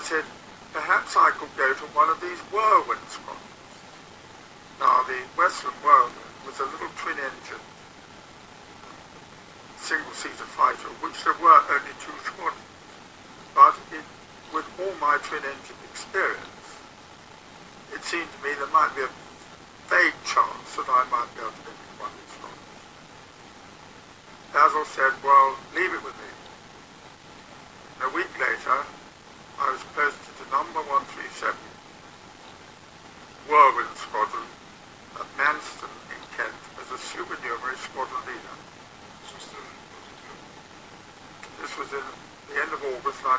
said, perhaps I could go to one of these Whirlwind squadrons. Now, the Western Whirlwind was a little twin-engine, single-seater fighter, which there were only 2 squadrons. But with all my twin-engine experience, it seemed to me there might be a vague chance that I might be able to get into one of these squadrons. Basil said, well, leave it with me. And a week later, I was posted to number 137, Whirlwind Squadron at Manston in Kent as a supernumerary squadron leader. This was in the end of August 1942.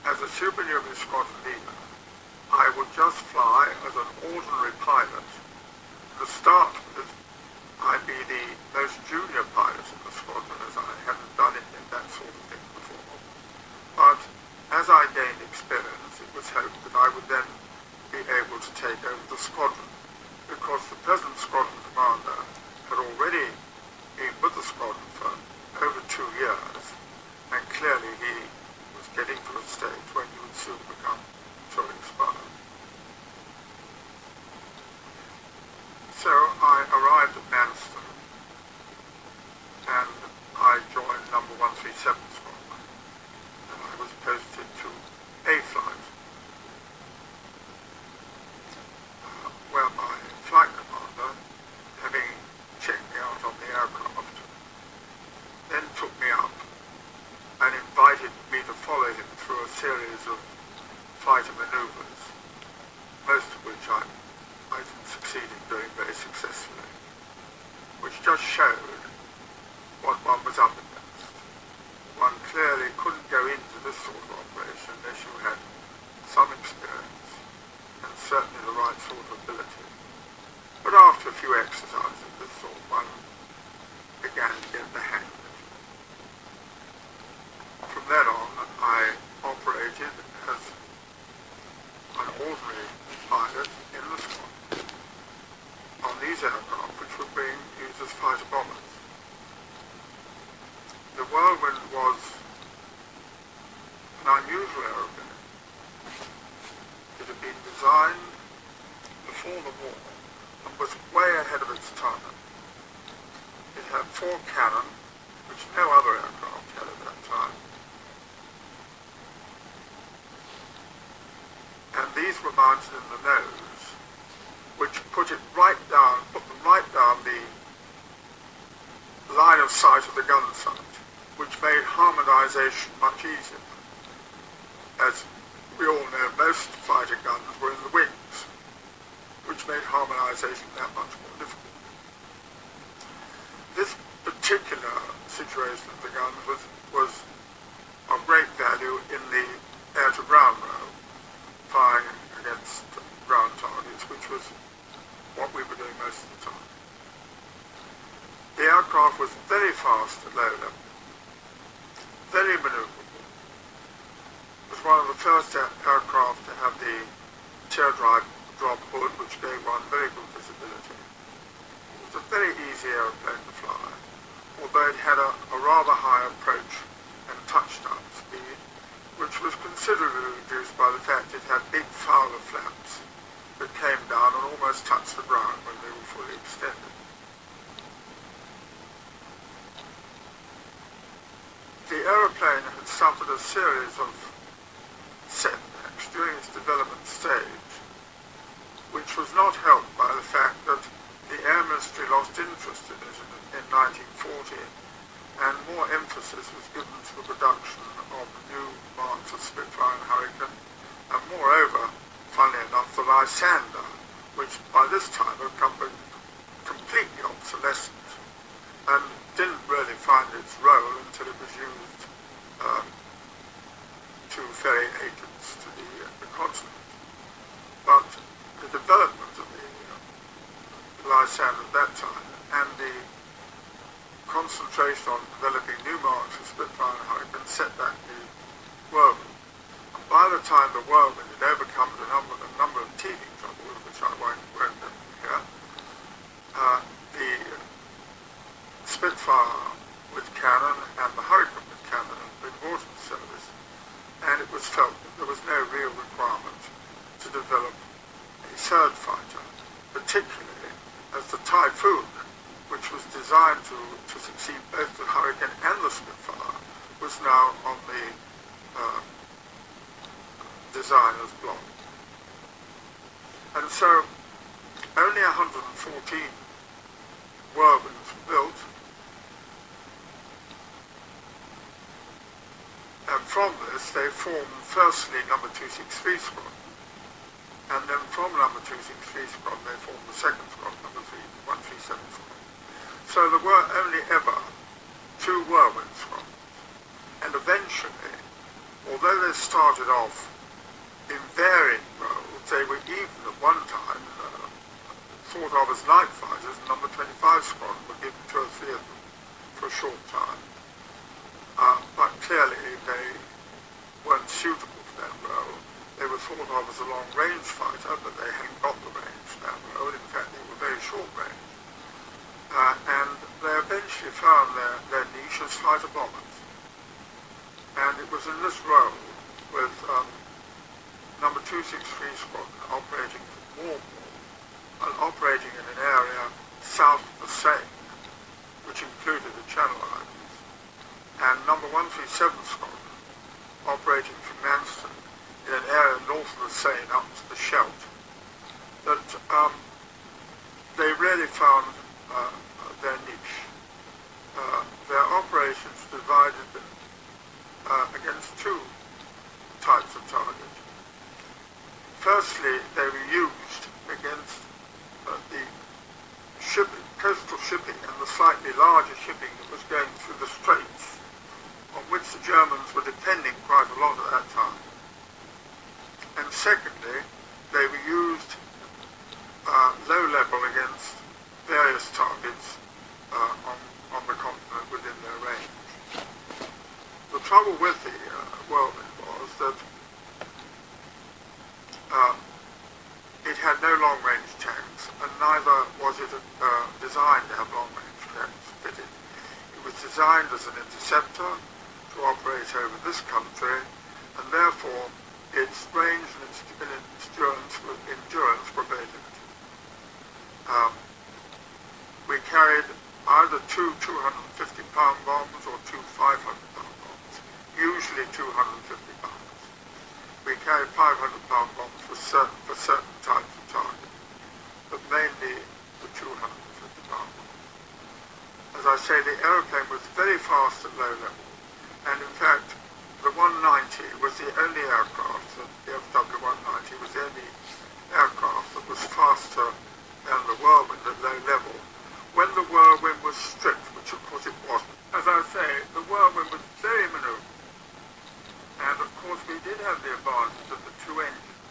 As a supernumerary squadron leader, I would just fly as an ordinary pilot. To start with, I'd be the most junior pilot in the squadron, as I hadn't done it in that sort of thing before. But as I gained experience, it was hoped that I would then be able to take over the squadron, because the present squadron commander had already been with the squadron for over 2 years, and clearly he was getting to a stage when he would soon become fully expired. So I arrived at Manston, and I joined number 137 squadron, and I was posted to A flight, where my flight commander, having checked me out on the aircraft, then took me up and invited me to follow him through a series of fighter maneuvers, most of which I succeeded in doing very successfully, which just showed what one was up against. One clearly couldn't go into this sort of operation unless you had some experience and certainly the right sort of ability. But after a few exercises of this sort, one began to get the hang of it. From then on, I operated as an ordinary pilot in the squadron on these aircraft, which were being used as fighter bombers. The Whirlwind was an unusual aeroplane. It had been designed before the war and was way ahead of its time. It had 4 cannon, which no other aircraft had at that time. And these were mounted in the nose, which put them right down the line of sight of the gun sight, which made harmonization much easier. As we all know, most fighter guns were in the wings, which made harmonization that much more difficult. This particular situation of the guns was of great value in the air-to-ground row, firing against ground targets, which was what we were doing most of the time. The aircraft was very fast at low level, very maneuverable. It was one of the first aircraft to have the teardrop hood, which gave one very good visibility. It was a very easy airplane to fly, although it had a rather high approach and touchdown speed, which was considerably reduced by the fact it had big Fowler flaps that came down and almost touched the ground when they were fully extended. The aeroplane had suffered a series of setbacks during its development stage, which was not helped by the fact that the Air Ministry lost interest in it in 1940, and more emphasis was given to the production of new marks of Spitfire and Hurricane, and moreover, funnily enough, the Lysander, which by this time had become completely obsolescent and didn't really find its role until it was used to ferry agents to the continent. But the development of the Lysander at that time and the concentration on developing new marks of Spitfire and Hurricane set back the Whirlwind. And by the time the Whirlwind had overcome a number of teething troubles, which I won't go into here, the third fighter, particularly as the Typhoon, which was designed to succeed both the Hurricane and the Spitfire, was now on the designer's block. And so only 114 Whirlwinds were built, and from this they formed firstly number 263 Squadron, and then from number 263 Squadron they formed the second squadron, number 137 Squadron. So there were only ever 2 Whirlwind squadrons, and eventually, although they started off in varying roles, they were even at one time thought of as night fighters, and number 25 Squadron were given 2 or 3 of them for a short time. But clearly they weren't suitable for that role. They were thought of as a long-range fighter, but they hadn't got the range for that role. In fact, they were very short range. And they eventually found their niche as fighter bombers. And it was in this role, with number 263 Squadron operating from Warmore, and operating in an area south of the Seine, which included the Channel Islands, and number 137 Squadron operating from Manston in an area north of the Seine up to the Scheldt, that they really found their niche. Their operations divided against 2 types of target. Firstly, they were used against the coastal shipping and the slightly larger shipping that was going through the straits, on which the Germans were depending quite a lot at that time. And secondly, they were used low level against various targets on the continent within their range. The trouble with the Whirlwind was that it had no long-range tanks, and neither was it designed to have long-range tanks fitted. It was designed as an interceptor to operate over this country, and therefore its range and its endurance were very limited. We carried either 2 250-pound bombs or 2 500-pound bombs, usually 250 pounds. We carried 500-pound bombs for certain types of targets, but mainly the 250-pound bombs. As I say, the aeroplane was very fast at low level, and in fact, the 190 was the only aircraft, the FW-190 was the only aircraft that was faster than the Whirlwind at low level, when the Whirlwind was stripped, which of course it wasn't. As I say, the Whirlwind was very maneuverable. And of course we did have the advantage of the 2 engines,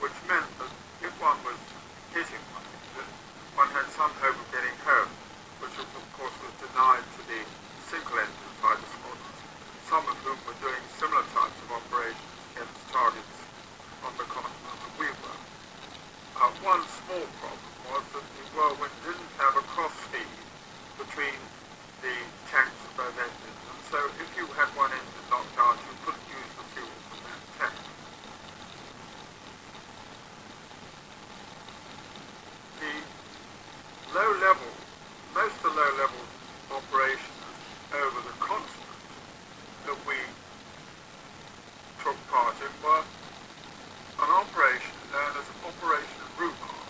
which meant that if one was hitting one engine, one had some hope of getting home, which of course was denied to the single-engine fighter squadrons, some of whom were doing similar types of operations against targets on the continent that we were. One small problem was that the Whirlwind didn't have a cross-feed between the tanks of both engines, and so if you had one engine knocked out, you couldn't use the fuel from that tank. The most of the low-level operations over the continent that we took part in were an operation known as Operation Rhubarb.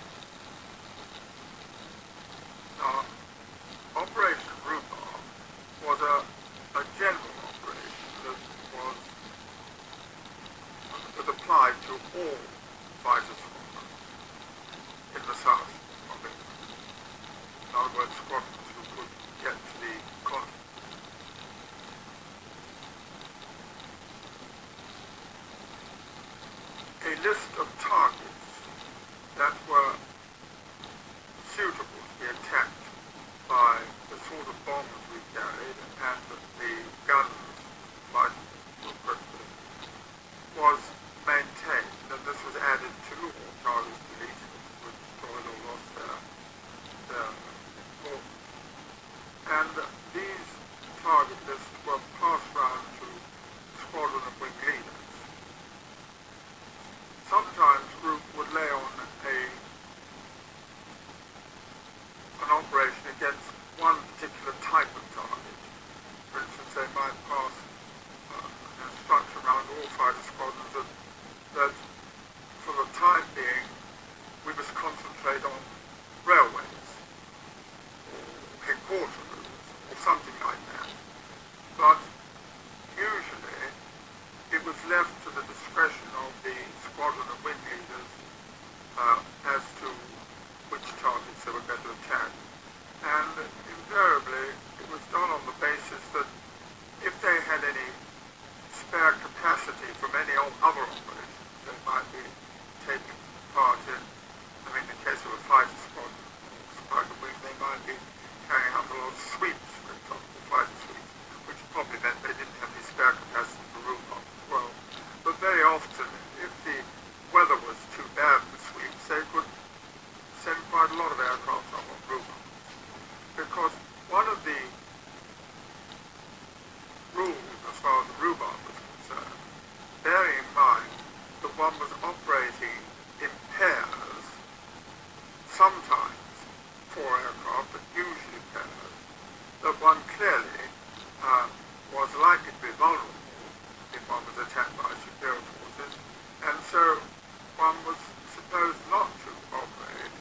chose not to operate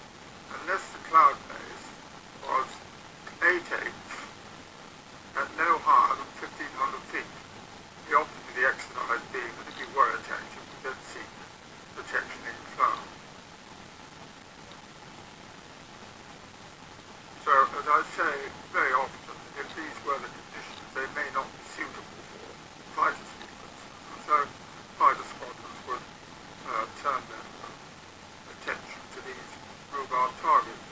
unless the cloud base was 8/8 at no higher than 1,500 feet. He opted for the exercise being that if you were attacked, you could then seek protection in cloud. So, as I say very often, if these were the conditions, they may not be suitable for fighter sequences. And so, fighter squadrons would turn their attention to these rhubarb targets.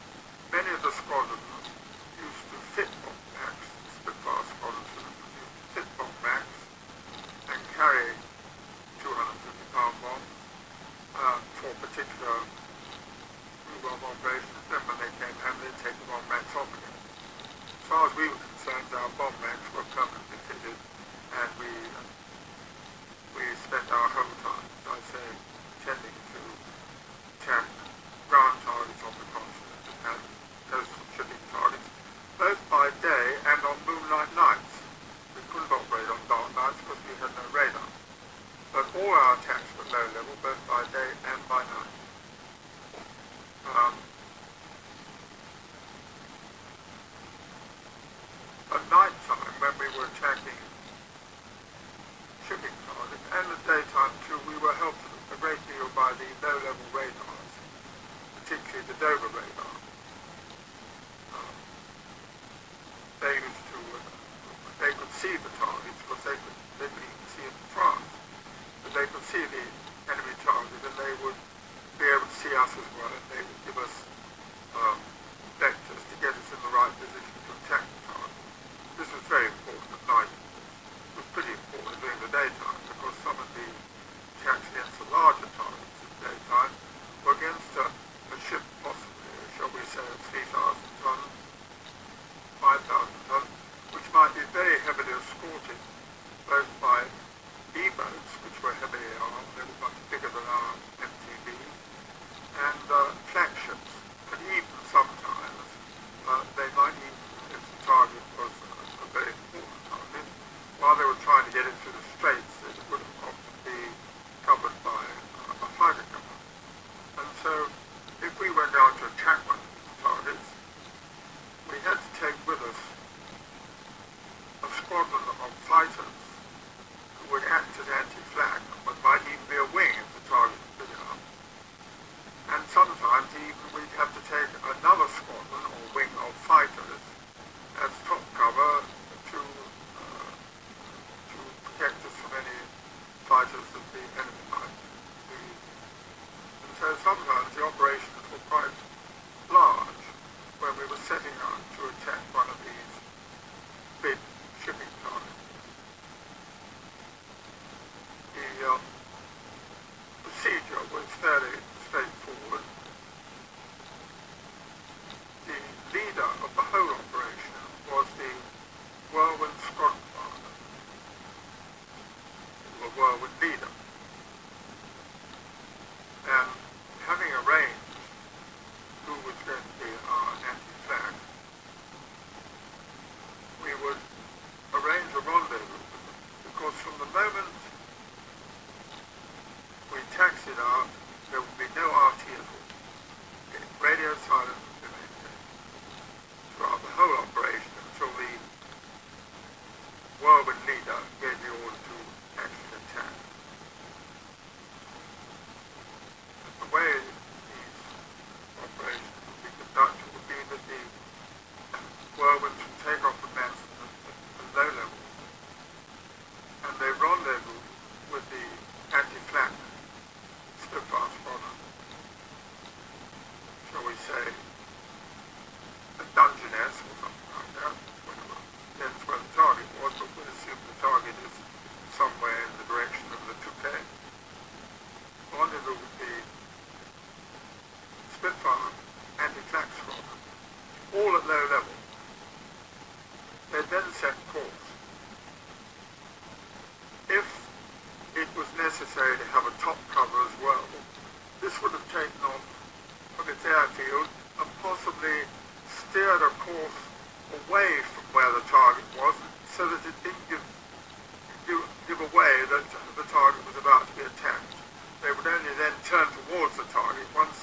Many of the squadrons used to fit bomb racks, Spitfire squadrons used to fit bomb racks and carry 250-pound bombs for particular rhubarb operations. Then when they came home, they'd take the bomb racks off again. As far as we were concerned, our bomb racks were permanently fitted, and we spent our whole time, as I say, tending to attack ground targets on the continent and coastal shipping targets, both by day and on moonlight nights. We couldn't operate on dark nights because we had no radar. But all our attacks were low level, both by day and by night. At night time, when we were attacking shipping targets, and at daytime too, we were helped a great deal by the low-level radars, particularly the Dover radar. They could see the targets because they could even see it in France, but they could see the enemy target and they would be able to see us as well, and they would give us vectors to get us in the right position to attack the target. This was very important at night. It was pretty important during the daytime because some of the attacks against the larger targets in the daytime were against a ship possibly, shall we say, of 3,000 tons, 5,000 tons, which might be very heavily escorted both by E-boats, which were heavily armed, they were much bigger than our MTBs, and flagships, and even sometimes they might even, if the target was a very important target, while they were trying to get into the straits, it would often be covered by a fighter cover. And so, if we went out to attack one of these targets, we had to take with us a squadron of fighters who would act as anti-flag, but might even be a wing if the target was big enough. And sometimes even we'd have to take another squadron or wing of fighters as top cover to protect us from any fighters that the enemy might be using. And so sometimes the operations were quite large when we were setting out to attack one of these big shipping targets. The procedure was fairly straightforward. The leader of the whole operation was the Whirlwind squadron commander, the Whirlwind leader. And having arranged who was going to be our anti-flag, we would arrange a rendezvous with them, because from the moment we taxied out, there would be no RT at all. Radio silence would be maintained throughout the whole operation until the Whirlwind leader gave the order to actually attack. And the way these operations would be conducted would be that the Whirlwinds would take off the masts at low level, and they rendezvous with the anti-flag Spitfire squadron, shall we say, a Dungeness or something like that, whatever. That's where the target was, but we'll assume the target is somewhere in the direction of the Touquet. Rendezvous would be Spitfire anti-flag squadron, all at low level. They then set course. If it was necessary to have a top cover as well, this would have taken off from its airfield and possibly steered a course away from where the target was, so that it didn't give away that the target was about to be attacked. They would only then turn towards the target once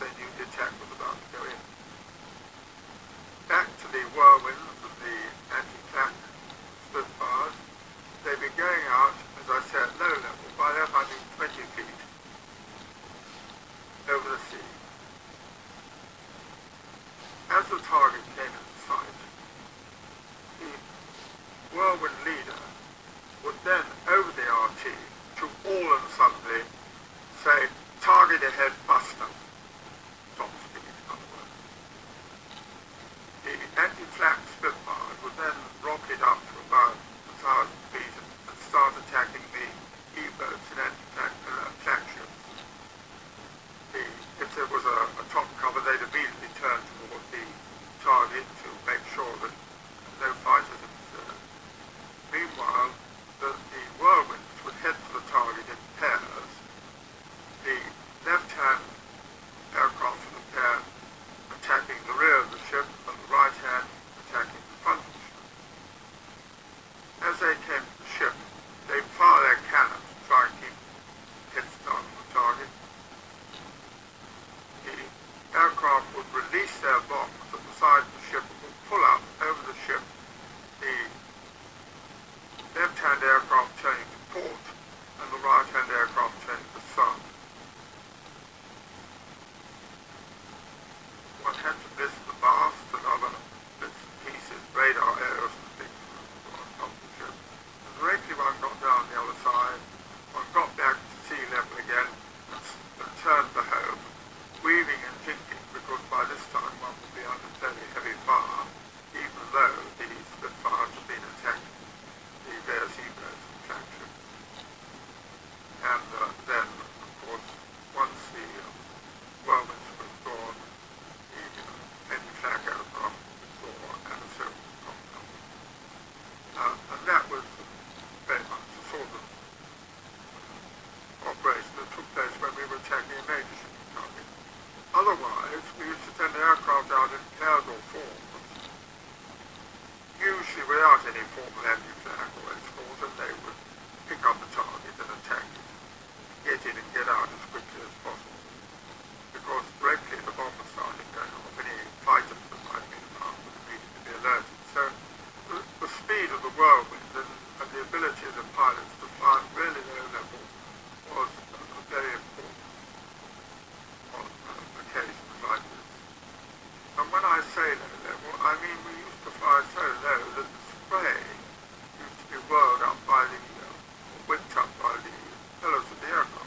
as the target came in sight, the Whirlwind leader would then, over the RT, to all and suddenly say, "Target ahead, buster." Stop speed, in other words. The anti-flak Spitfire would then rocket up to about 1,000 feet and start attacking the E-boats and anti-flak flagships. If there was a top cover, they'd immediately turn toward the target to make sure that no fighters observed. Meanwhile, the Whirlwinds would head for the target in pairs. The left-hand aircraft would appear attacking the rear of the ship, and the right-hand attacking the front of the ship. As they came to the ship, they'd fire their cannons to try and keep heads down on the target. The aircraft would release their bombs at the side of the ship and would pull up over the ship, the left-hand aircraft turning to port and the right-hand aircraft turning to south. One had to list the mast and other bits and pieces, radar areas and things on top of the ship. And directly one got down the other side, one got back to sea level again and turned the home, weaving and thinking, because by this time one would be under fairly heavy fire, even though the Spitfires had been attacking the various E-boats and flagships. And then, of course, once the Whirlwinds were gone, the anti-flak aircraft withdraw and a circle was popped up. And that was very much the sort of operation that took place when we were attacking a major shipping target. Otherwise, we used to send the aircraft out in pairs or fours, usually without any formal anti-flak or escort, and they would pick up the target and attack it, get in and get out as quickly as possible. Because directly the bomb was starting going off, any fighters that might have been around would immediately be alerted. So the speed of the Whirlwind and the ability of the pilots to fly at really low level was very important on occasions like this. And when I say low level, I mean we used to fly so low that the spray used to be whirled up by the, whipped up by the pillars of the aircraft.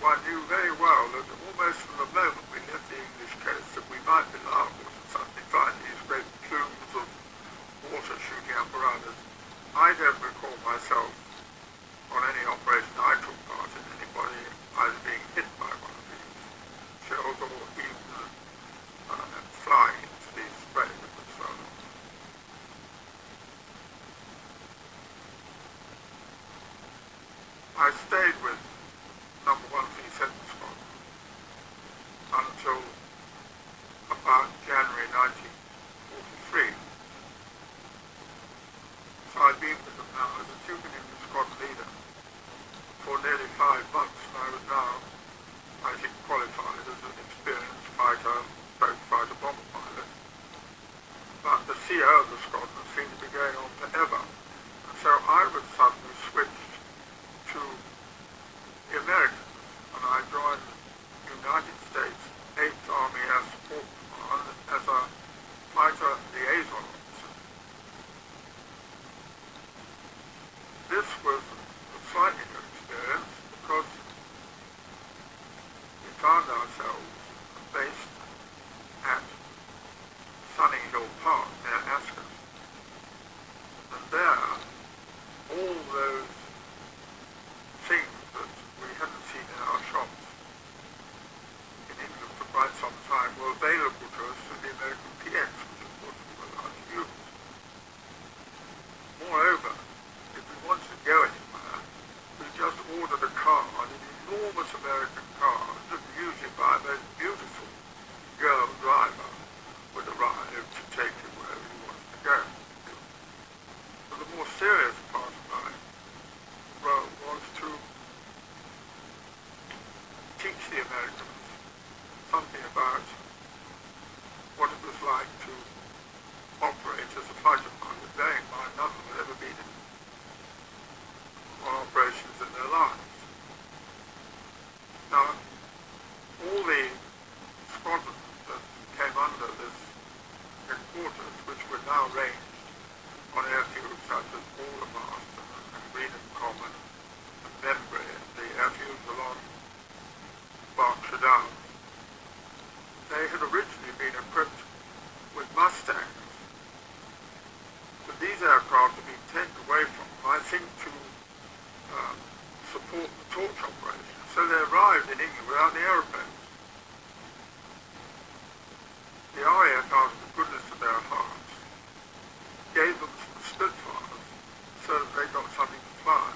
one knew very well that almost from the moment we left the English coast that we might be liable to suddenly find these great plumes of water shooting up around us. I don't recall myself on any operation I took part in anybody either being hit by one of these shells or even flying into these spray that was thrown. I stayed with number 137 Squadron until about January 1943. So I'd been with them now as a junior squadron leader for nearly 5 months, and I was now, I think, qualified as an experienced fighter, both fighter bomber pilot. But the CO of the squadron seemed to be going on forever, and so I was suddenly switched to the Americans, and I joined the United States 8th Army Air Support Command as a fighter liaison officer. This was a slightly new experience because we found ourselves based at Sunny Hill Park near Ascot, and there all those things that we hadn't seen in our shops in England for quite some time were available to us through the American PX, which of course we were allowed to use. Moreover, if we wanted to go anywhere, we just ordered a car, an enormous American car, driven usually by a most beautiful girl driver, would arrive to take you wherever you wanted to go. But the more serious part of my role was to teach the Americans something about what it was like to operate as a fighter pilot, bearing in mind none of them had ever been on operations in their lives. Now, all the squadrons that came under this headquarters, which were now ranged on airfields such as Aldermast and Greenham Common and Membury, the airfields along Berkshire Downs, they had originally been equipped with Mustangs. But these aircraft had been taken away from them, I think, to support the torch operation. So they arrived in England without the aeroplanes. The RAF, out of the goodness of their hearts, gave them some Spitfires so that they got something to fly.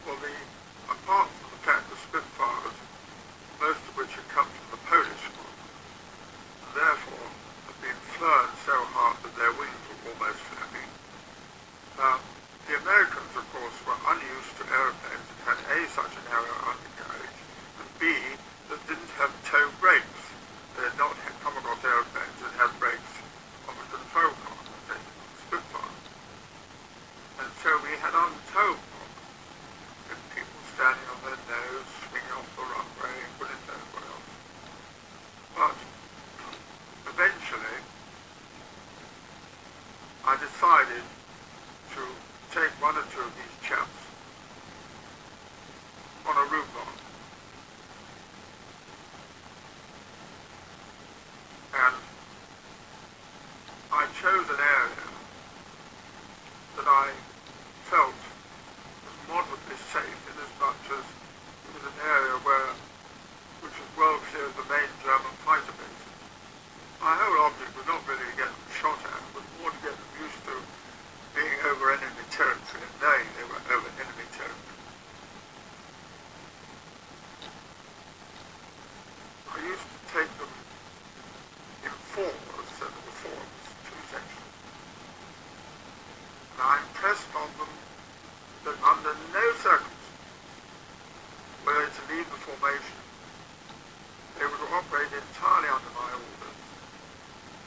Well, apart from the fact that Spitfires, most of which had come from the Polish squadron, and therefore had been flown so hard that their wings were almost flapping, the Americans, of course, were unused to aeroplanes that had A, such a narrow undercarriage, and B, that didn't have tow brakes. They had not come across aeroplanes that had brakes on the control car, the Spitfire. And so we had untold problems with people standing on their nose, swinging off the runway, and goodness knows what else. But eventually, I decided to take one or two of these chaps on a route bomb. And I chose an area that I felt was moderately safe, in as much as it was an area which was well clear of the main German fighter bases. My whole object was not really to get them shot at, but more to get them used to being over enemy territory and knowing they were over enemy territory. I used to take them in fours, so there were four of us, two sections. And I impressed on them that under no circumstances were they to leave the formation. They were to operate entirely under my orders.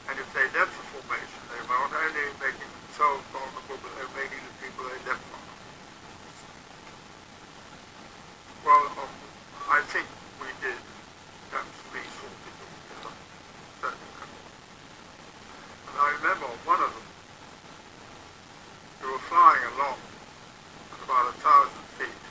And if they left the formation, they were not only making themselves vulnerable, but they were making the people they left vulnerable. Well, I think we did perhaps 3 sort of people together, certainly. And I remember one of them, we were flying along at about 1,000 feet,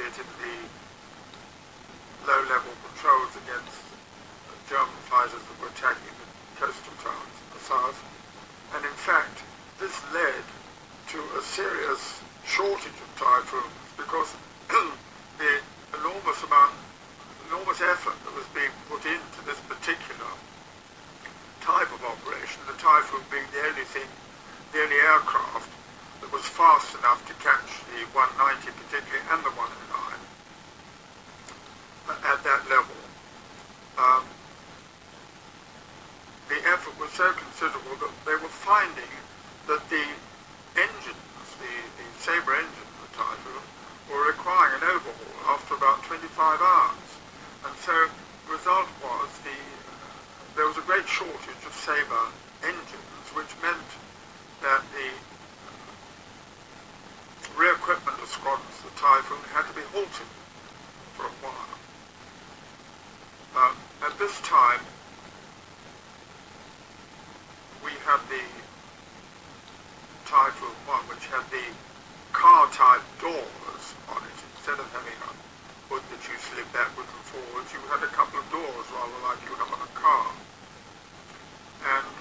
it in the low-level patrols against German fighters that were attacking the coastal towns in the south. And in fact, this led to a serious shortage of typhoons because the enormous effort that was being put into this particular type of operation, the Typhoon being the only aircraft that was fast enough to catch the 190 particularly and the 109 at that level. The effort was so considerable that they were finding that the engines, the Sabre engines of the Typhoon, were requiring an overhaul after about 25 hours. And so the result was there was a great shortage of Sabre engines, which meant that the re-equipment of squadrons of the Typhoon had to be halted for a while. At this time, we had the Typhoon 1, which had the car-type doors on it. Instead of having a hood that you slid backwards and forwards, you had a couple of doors, rather like you have on a car. And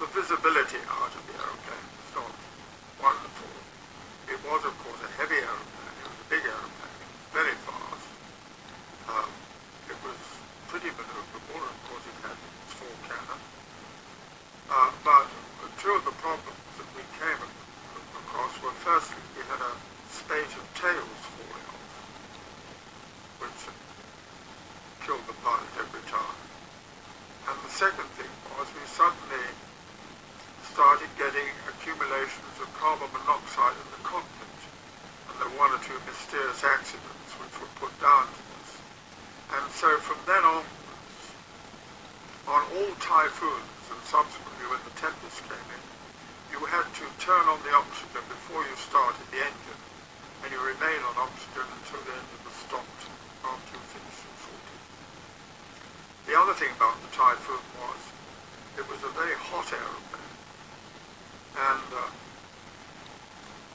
the visibility out of the aeroplane was not wonderful. It was, of course, a heavy aeroplane. It was a big aeroplane, very fast. It was pretty maneuverable, and of course it had its 4 cannon. But two of the problems that we came across were, firstly, we had a spate of tails falling off, which killed the pilot every time. And the second thing was we suddenly started getting accumulations of carbon monoxide in the cockpit, and there were 1 or 2 mysterious accidents which were put down to this. And so from then onwards, on all Typhoons, and subsequently when the Tempest came in, you had to turn on the oxygen before you started the engine, and you remain on oxygen until the engine was stopped after you finished your sorting. The other thing about the Typhoon was it was a very hot aeroplane, and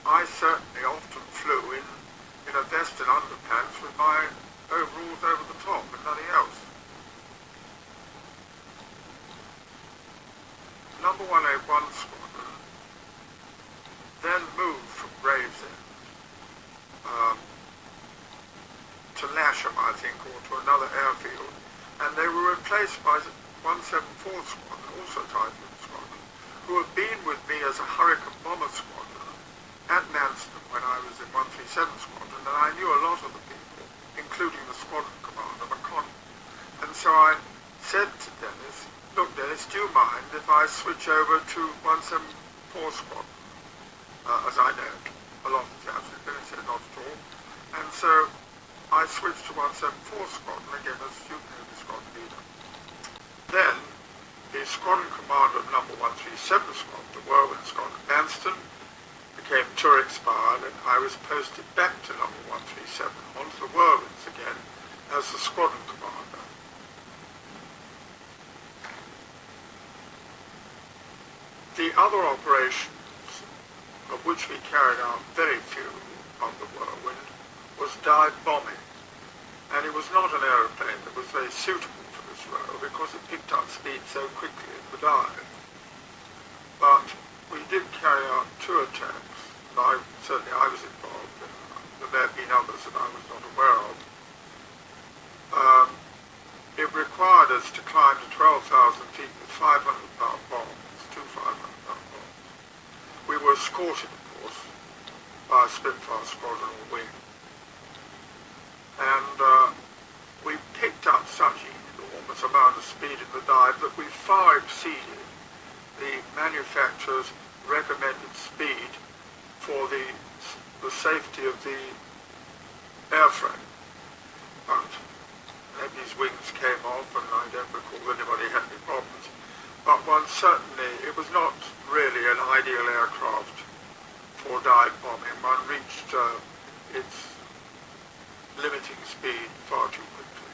I certainly often flew in a vest and underpants with my overalls over the top and nothing else. Number 181 Squadron then moved from Gravesend to Lasham, I think, or to another airfield, and they were replaced by 174 Squadron, also Typhoon Squadron, who had been with me as a Hurricane Bomber Squadron at Manston when I was in 137 Squadron, and I knew a lot of the people, including the squadron commander, McConnell. And so I said to Dennis, "Look, Dennis, do you mind if I switch over to 174 Squadron?" As I know a lot of the chaps, Dennis said not at all. And so I switched to 174 Squadron again as student Navy squadron leader. Then the squadron commander of number 137 Squadron, the Whirlwind Squadron, Manston, became tour expired, and I was posted back to number 137 onto the Whirlwinds again as the squadron commander. The other operations, of which we carried out very few on the Whirlwind, was dive bombing, and it was not an aeroplane that was very suitable for this role because it picked up speed so quickly in the dive. But we did carry out 2 attacks. Certainly I was involved in. There may have been others that I was not aware of. It required us to climb to 12,000 feet with 500-pound bombs, 2 500-pound bombs. We were escorted, of course, by a Spitfire squadron or wing. And we picked up such an enormous amount of speed in the dive that we far exceeded the manufacturer's recommended speed for the safety of the airframe. But Nebby's wings came off, and I don't recall anybody had any problems. But it was not really an ideal aircraft for dive bombing. One reached its limiting speed far too quickly.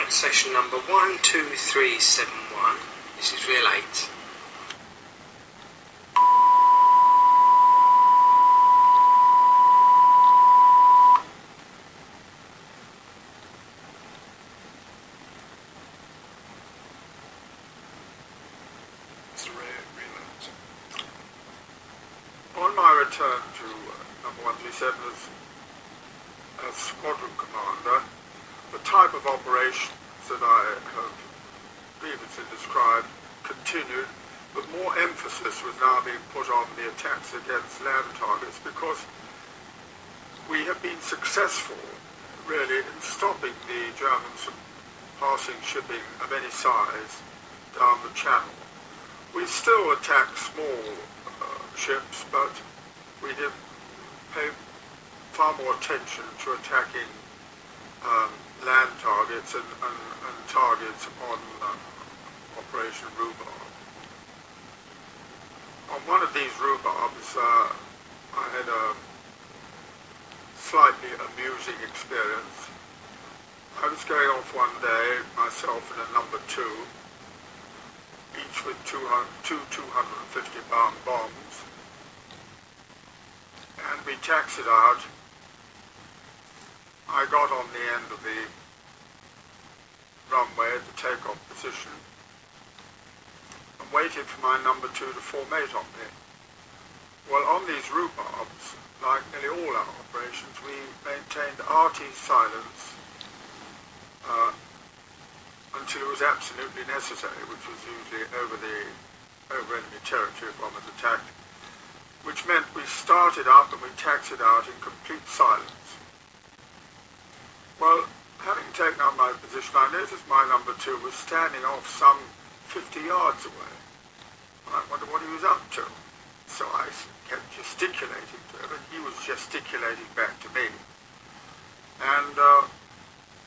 Right, session number 12371. This is real 8. On my return to number 137 as squadron commander, the type of operations that I have previously described continued, but more emphasis was now being put on the attacks against land targets because we have been successful, really, in stopping the Germans from passing shipping of any size down the channel. We still attack small ships, but we did pay far more attention to attacking land targets and targets on Operation Rhubarb. On one of these rhubarbs, I had a slightly amusing experience. I was going off one day, myself and a number 2, each with two 250-pound bombs, and we taxied out. I got on the end of the runway at the takeoff position and waited for my number 2 to formate on me. Well, on these rhubarbs, like nearly all our operations, we maintained RT silence until it was absolutely necessary, which was usually over enemy territory if one was attacked, which meant we started up and we taxied out in complete silence. Well, having taken up my position, I noticed my number 2 was standing off some 50 yards away. I wondered what he was up to. So I kept gesticulating to him, and he was gesticulating back to me. And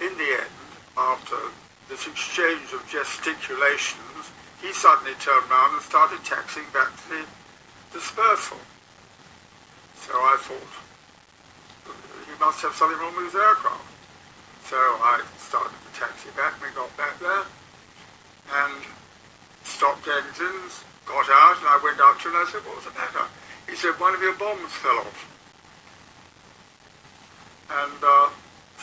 in the end, after this exchange of gesticulations, he suddenly turned around and started taxiing back to the dispersal. So I thought, he must have something wrong with his aircraft. So I started the taxi back, we got back there, and stopped engines, got out, and I went up to him and I said, what was the matter? He said, one of your bombs fell off. And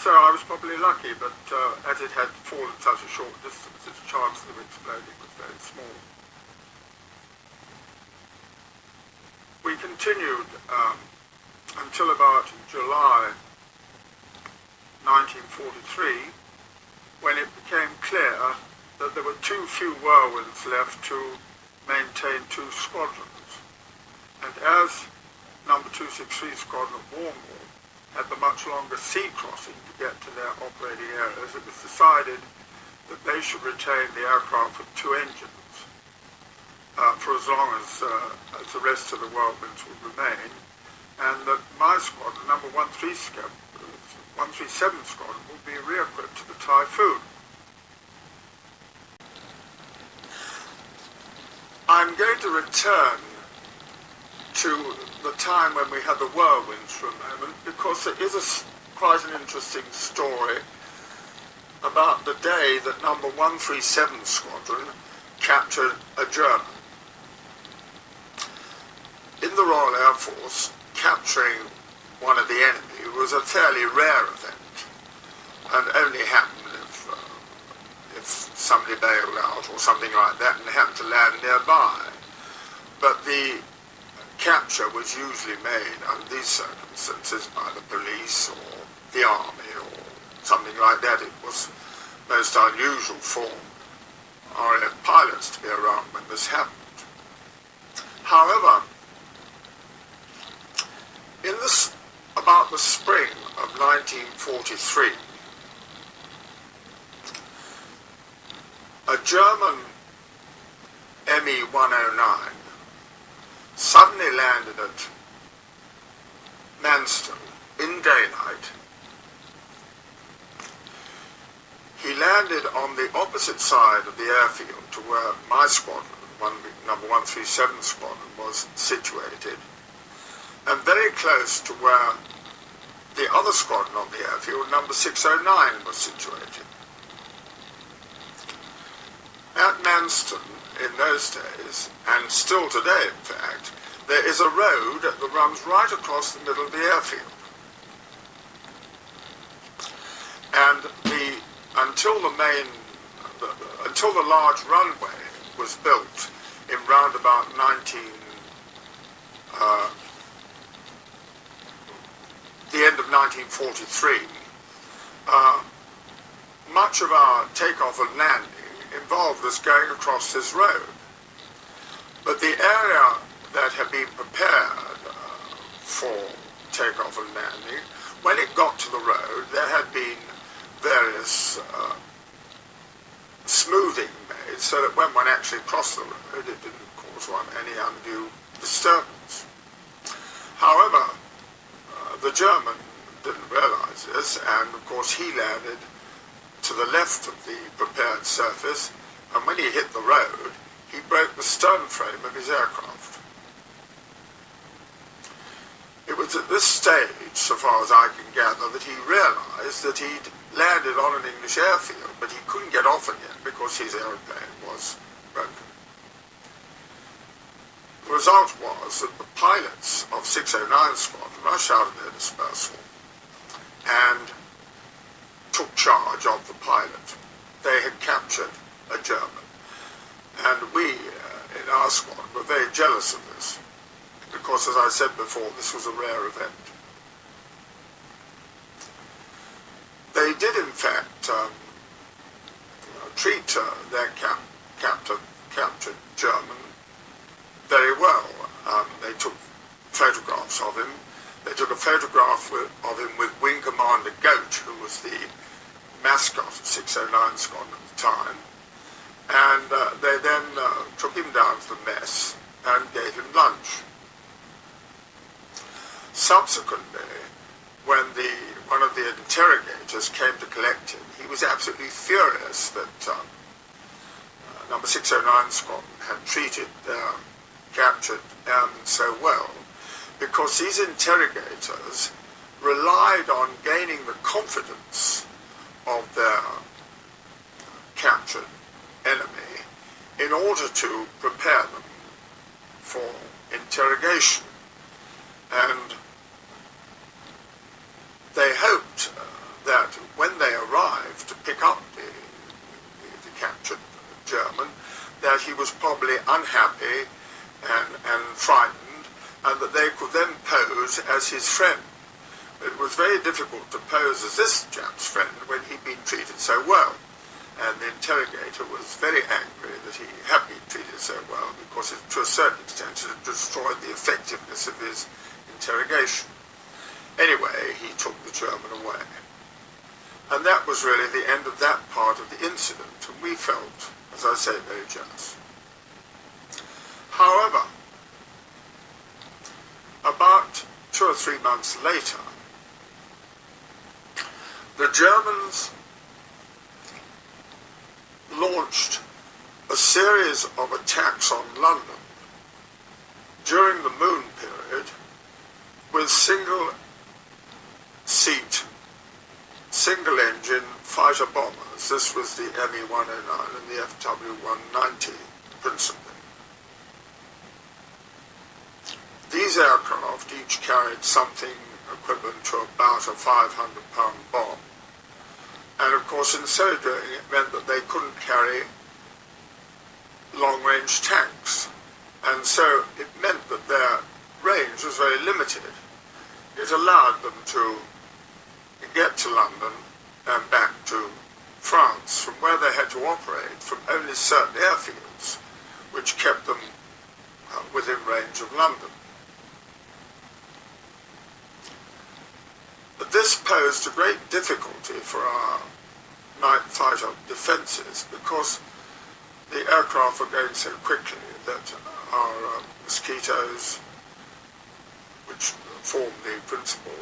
so I was probably lucky, but as it had fallen such a short distance, its chance of exploding was very small. We continued until about July 1943, when it became clear that there were too few Whirlwinds left to maintain 2 squadrons. And as number 263 Squadron at Warmore had the much longer sea crossing to get to their operating areas, it was decided that they should retain the aircraft with 2 engines for as long as the rest of the Whirlwinds would remain, and that my squadron, number 137 Squadron, would be re-equipped to the Typhoon. I'm going to return to the time when we had the Whirlwinds for a moment, because there is quite an interesting story about the day that number 137 Squadron captured a German. In the Royal Air Force, capturing one of the enemy was a fairly rare event, and only happened if somebody bailed out or something like that and happened to land nearby. But the capture was usually made under these circumstances by the police or the army or something like that. It was most unusual for RAF pilots to be around when this happened. However, in about the spring of 1943, a German Me-109 suddenly landed at Manston in daylight. He landed on the opposite side of the airfield to where my squadron, number 137 Squadron, was situated, and very close to where the other squadron on the airfield, number 609, was situated. at Manston in those days, and still today in fact, there is a road that runs right across the middle of the airfield. And until the large runway was built in round about the end of 1943, much of our takeoff and landing involved us going across this road. But the area that had been prepared for takeoff and landing, when it got to the road, there had been various smoothing made so that when one actually crossed the road, it didn't cause one any undue disturbance. However, the German didn't realize this, and of course he landed to the left of the prepared surface, and when he hit the road, he broke the stern frame of his aircraft. It was at this stage, so far as I can gather, that he realized that he'd landed on an English airfield, but he couldn't get off again because his aeroplane was broken. The result was that the pilots of 609 Squadron rushed out of their dispersal and took charge of the pilot. They had captured a German, and we in our squad were very jealous of this, because as I said before, this was a rare event. They did in fact treat their captured German very well. They took photographs of him. They took a photograph of him with Wing Commander Goat, who was the mascot of 609 Squadron at the time, and they then took him down to the mess and gave him lunch. Subsequently, when one of the interrogators came to collect him, he was absolutely furious that number 609 Squadron had treated their captured airmen so well, because these interrogators relied on gaining the confidence of their captured enemy in order to prepare them for interrogation. And they hoped that when they arrived to pick up the captured German, that he was probably unhappy and frightened, and that they could then pose as his friend. It was very difficult to pose as this chap's friend when he'd been treated so well, and the interrogator was very angry that he had been treated so well, because to a certain extent it had destroyed the effectiveness of his interrogation. Anyway, he took the German away. And that was really the end of that part of the incident, and we felt, as I say, very jealous. However, about 2 or 3 months later, the Germans launched a series of attacks on London during the Moon period with single-seat, single-engine fighter bombers. This was the ME-109 and the FW-190 principally. These aircraft each carried something equivalent to about a 500-pound bomb. And of course, in so doing, it meant that they couldn't carry long-range tanks. And so it meant that their range was very limited. It allowed them to get to London and back to France, from where they had to operate from only certain airfields, which kept them within range of London. But this posed a great difficulty for our night fighter defences, because the aircraft were going so quickly that our mosquitoes, which form the principal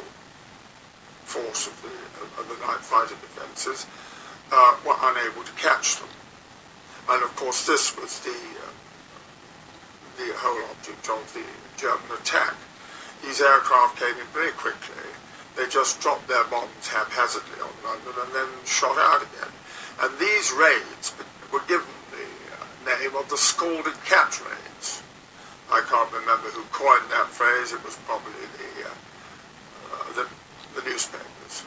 force of the night fighter defences, were unable to catch them. And of course this was the whole object of the German attack. These aircraft came in very quickly. They just dropped their bombs haphazardly on London and then shot out again. And these raids were given the name of the scalded cat raids. I can't remember who coined that phrase. It was probably the newspapers.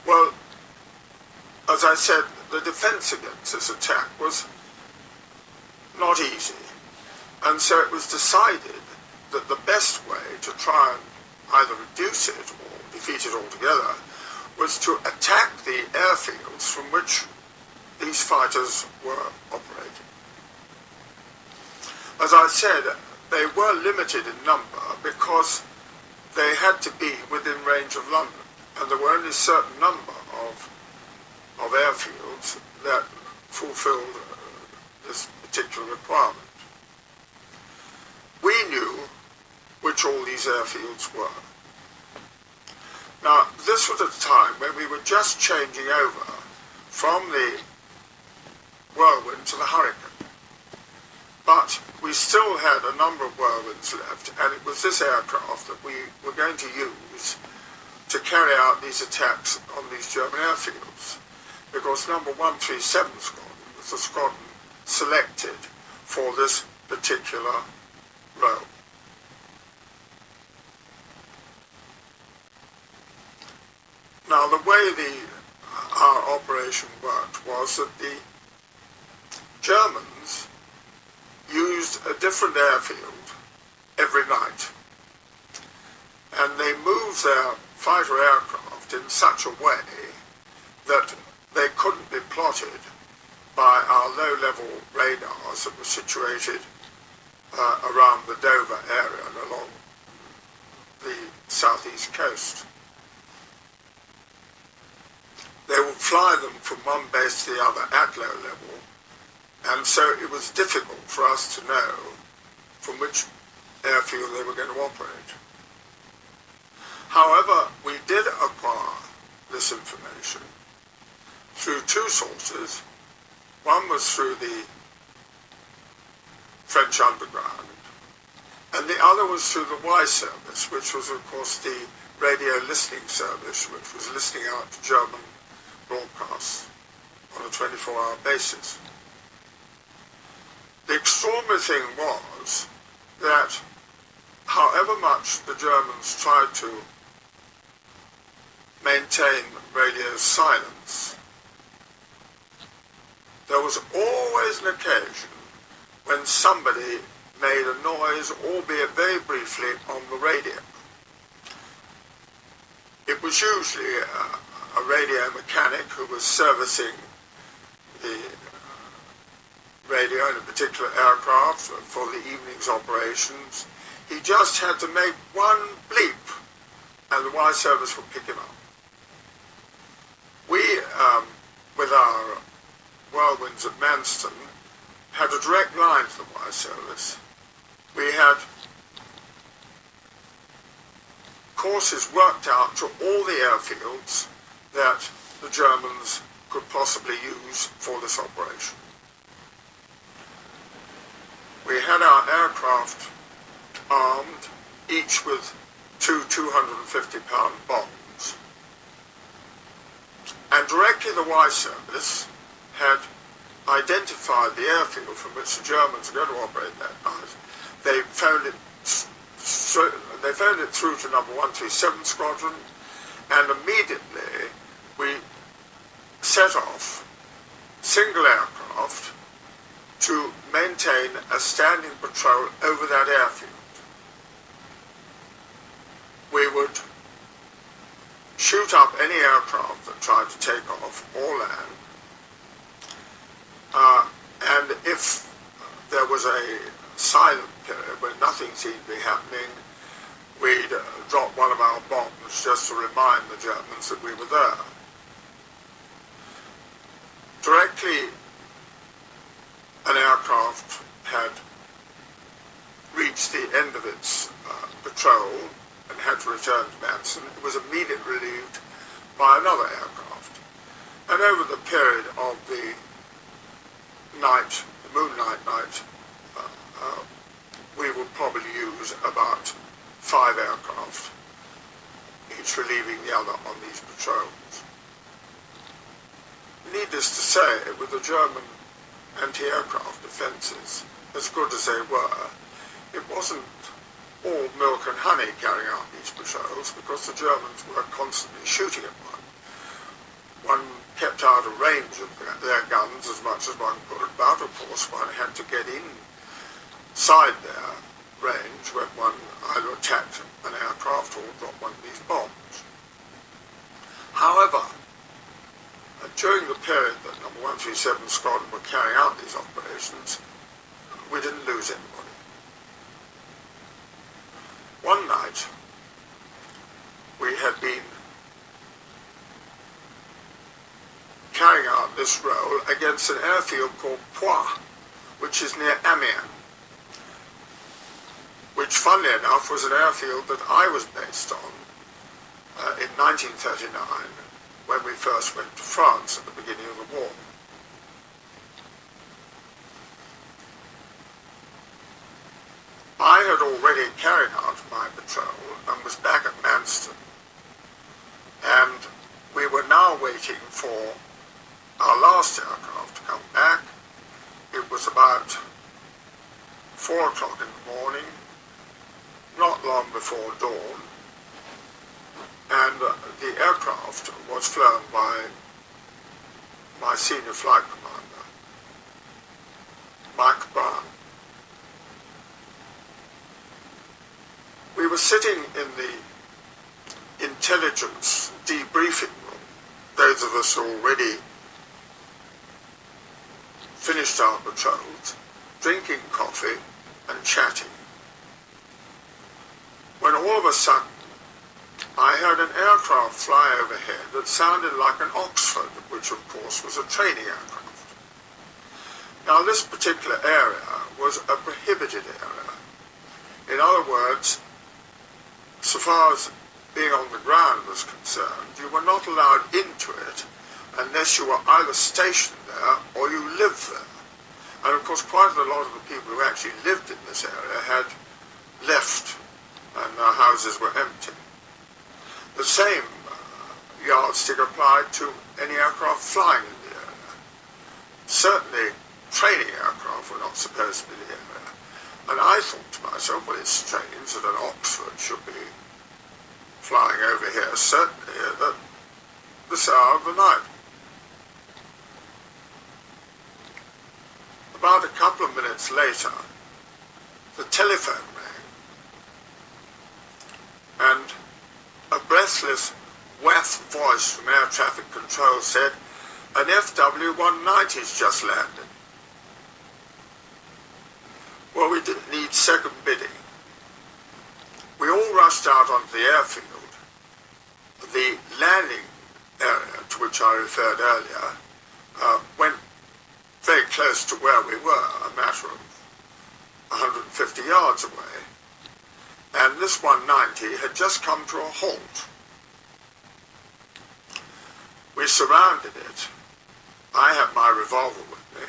Well, as I said, the defense against this attack was not easy, and so it was decided that the best way to try and either reduce it or defeat it altogether was to attack the airfields from which these fighters were operating. As I said, they were limited in number because they had to be within range of London, and there were only a certain number of airfields that fulfilled this particular requirement. We knew which all these airfields were. Now, this was at a time when we were just changing over from the Whirlwind to the Hurricane. But we still had a number of Whirlwinds left, and it was this aircraft that we were going to use to carry out these attacks on these German airfields, because number 137 Squadron was the squadron selected for this particular role. Now, the way our operation worked was that the Germans used a different airfield every night, and they moved their fighter aircraft in such a way that they couldn't be plotted by our low-level radars that were situated around the Dover area and along the southeast coast. They would fly them from one base to the other at low level, and so it was difficult for us to know from which airfield they were going to operate. However, we did acquire this information through two sources. One was through the French underground, and the other was through the Y service, which was, of course, the radio listening service, which was listening out to German broadcasts on a 24-hour basis. The extraordinary thing was that however much the Germans tried to maintain radio silence, there was always an occasion when somebody made a noise, albeit very briefly, on the radio. It was usually a radio mechanic who was servicing the radio in a particular aircraft for the evening's operations. He just had to make one bleep and the Y service would pick him up. We, with our Whirlwinds at Manston, had a direct line to the Y service. We had courses worked out to all the airfields that the Germans could possibly use for this operation. We had our aircraft armed, each with two 250-pound bombs. And directly the Y service had identified the airfield from which the Germans were going to operate that night. They phoned it through to number 137 Squadron, and immediately we set off single aircraft to maintain a standing patrol over that airfield. We would shoot up any aircraft that tried to take off or land, and if there was a silent period when nothing seemed to be happening, we'd drop one of our bombs just to remind the Germans that we were there. Directly an aircraft had reached the end of its patrol and had to return to Manston, it was immediately relieved by another aircraft. And over the period of the night, the moonlight night, we would probably use about 5 aircraft, each relieving the other on these patrols. needless to say, with the German anti-aircraft defences, as good as they were, it wasn't all milk and honey carrying out these patrols, because the Germans were constantly shooting at one. One kept out of range of their guns as much as one could, but of course one had to get inside their range when one either attacked an aircraft or dropped one of these bombs. However, during the period that No. 137 Squadron were carrying out these operations, we didn't lose anybody. One night, we had been carrying out this role against an airfield called Poix, which is near Amiens, which, funnily enough, was an airfield that I was based on in 1939, when we first went to France at the beginning of the war. I had already carried out my patrol and was back at Manston, and we were now waiting for our last aircraft to come back. It was about 4 o'clock in the morning, not long before dawn, and the aircraft was flown by my senior flight commander, Mike Brown. We were sitting in the intelligence debriefing room, those of us who already finished our patrols, drinking coffee and chatting, when all of a sudden I heard an aircraft fly overhead that sounded like an Oxford, which of course was a training aircraft. Now this particular area was a prohibited area. In other words, so far as being on the ground was concerned, you were not allowed into it unless you were either stationed there or you lived there. And of course quite a lot of the people who actually lived in this area had left and their houses were empty. The same yardstick applied to any aircraft flying in the area. Certainly training aircraft were not supposed to be in the area. And I thought to myself, well, it's strange that an Oxford should be flying over here, certainly at this hour of the night. About a couple of minutes later, the telephone rang, and a breathless, wrath voice from air traffic control said, "An FW-190's just landed." Well, we didn't need second bidding. We all rushed out onto the airfield. The landing area to which I referred earlier went very close to where we were, a matter of 150 yards away. And this 190 had just come to a halt. We surrounded it. I had my revolver with me.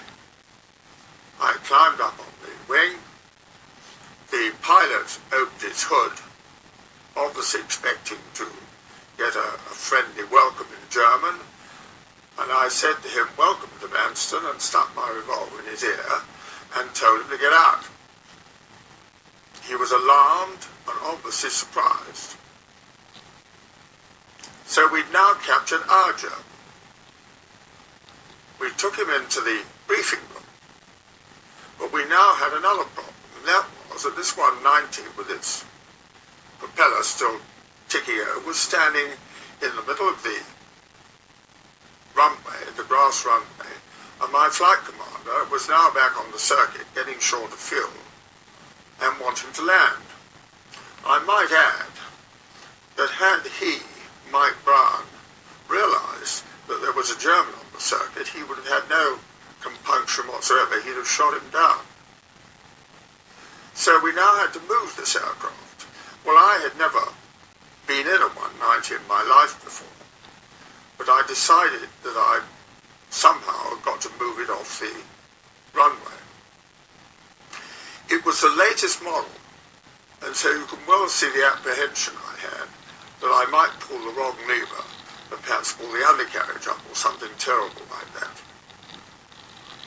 I climbed up on the wing. The pilot opened his hood, obviously expecting to get a friendly welcome in German, and I said to him, "Welcome to Manston," and stuck my revolver in his ear and told him to get out. He was alarmed and obviously surprised. So we'd now captured our German. We took him into the briefing room, but we now had another problem, and that was that this 190, with its propeller still ticking over, was standing in the middle of the runway, the grass runway, and my flight commander was now back on the circuit, getting short of fuel and wanting to land. I might add that had he, Mike Brown, realized that there was a German on the circuit, he would have had no compunction whatsoever. He'd have shot him down. So we now had to move this aircraft. Well, I had never been in a 190 in my life before, but I decided that I somehow got to move it off the runway. It was the latest model, and so you can well see the apprehension I had that I might pull the wrong lever perhaps pull the undercarriage up or something terrible like that.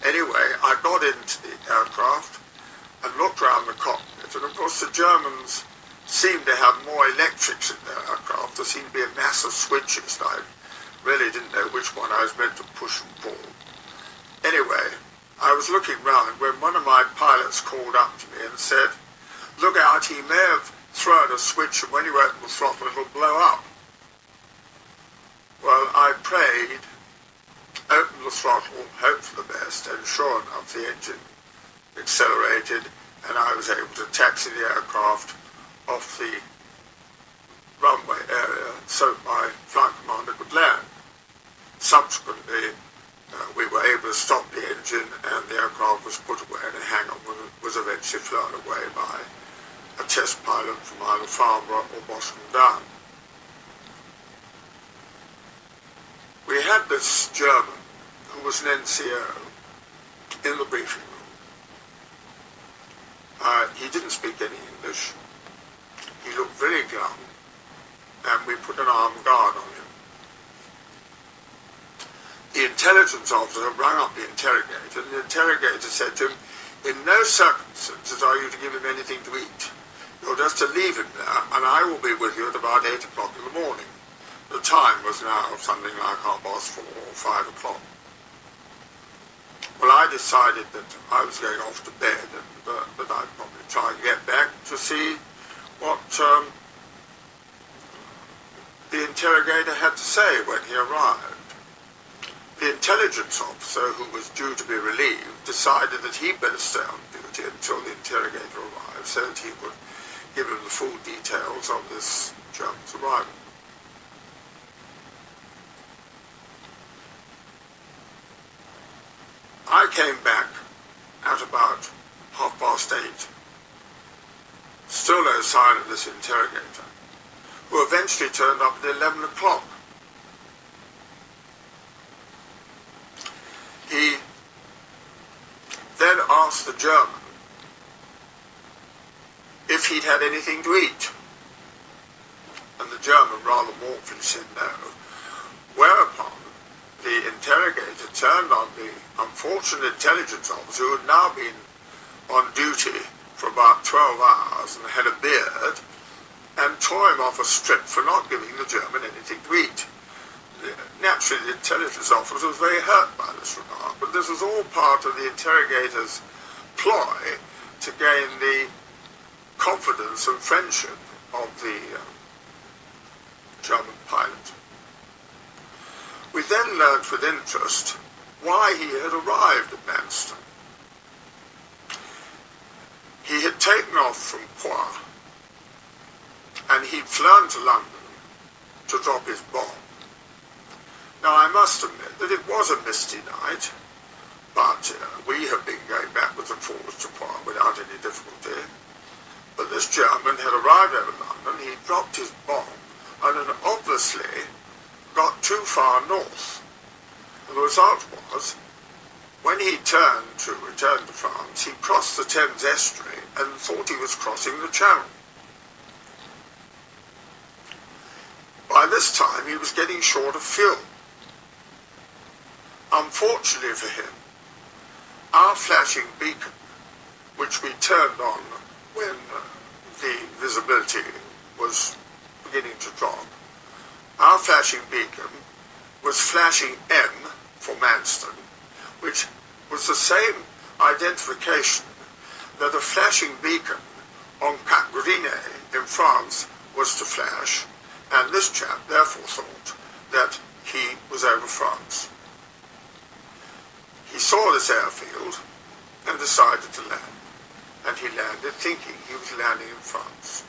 Anyway, I got into the aircraft and looked around the cockpit, and of course the Germans seemed to have more electrics in their aircraft. There seemed to be a mass of switches, and I really didn't know which one I was meant to push and pull. Anyway, I was looking round when one of my pilots called up to me and said, "Look out, he may have thrown a switch, and when you open the throttle it'll blow up." Well, I prayed, opened the throttle, hoped for the best, and sure enough the engine accelerated and I was able to taxi the aircraft off the runway area so my flight commander could land. Subsequently, we were able to stop the engine and the aircraft was put away in a hangar and was eventually flown away by a test pilot from either Farnborough or Boston Down. We had this German who was an NCO in the briefing room. He didn't speak any English. He looked very glum, and we put an armed guard on him. The intelligence officer rang up the interrogator, and the interrogator said to him, "In no circumstances are you to give him anything to eat. You're just to leave him there, and I will be with you at about 8 o'clock in the morning." The time was now something like 4:30 or 5 o'clock. Well, I decided that I was going off to bed, and that I'd probably try and get back to see what the interrogator had to say when he arrived. The intelligence officer, who was due to be relieved, decided that he'd better stay on duty until the interrogator arrived so that he would give him the full details of this German's arrival. I came back at about 8:30. Still no sign of this interrogator, who eventually turned up at 11 o'clock. He then asked the German if he'd had anything to eat, and the German rather mournfully said no, whereupon the interrogator turned on the unfortunate intelligence officer, who had now been on duty for about 12 hours and had a beard, and tore him off a strip for not giving the German anything to eat. Naturally, the intelligence officer was very hurt by this remark, but this was all part of the interrogator's ploy to gain the confidence and friendship of the German pilot. We then learnt with interest why he had arrived at Manston. He had taken off from Poix, and he'd flown to London to drop his bomb. Now, I must admit that it was a misty night, but we had been going backwards and forwards to Poix without any difficulty. But this German had arrived over London, he dropped his bomb, and had obviously got too far north. And the result was, when he turned to return to France, he crossed the Thames estuary and thought he was crossing the Channel. By this time, he was getting short of fuel. Unfortunately for him, our flashing beacon, which we turned on when the visibility was beginning to drop, our flashing beacon was flashing M for Manston, which was the same identification that a flashing beacon on Cap Gris-Nez in France was to flash, and this chap therefore thought that he was over France. He saw this airfield and decided to land, and he landed thinking he was landing in France.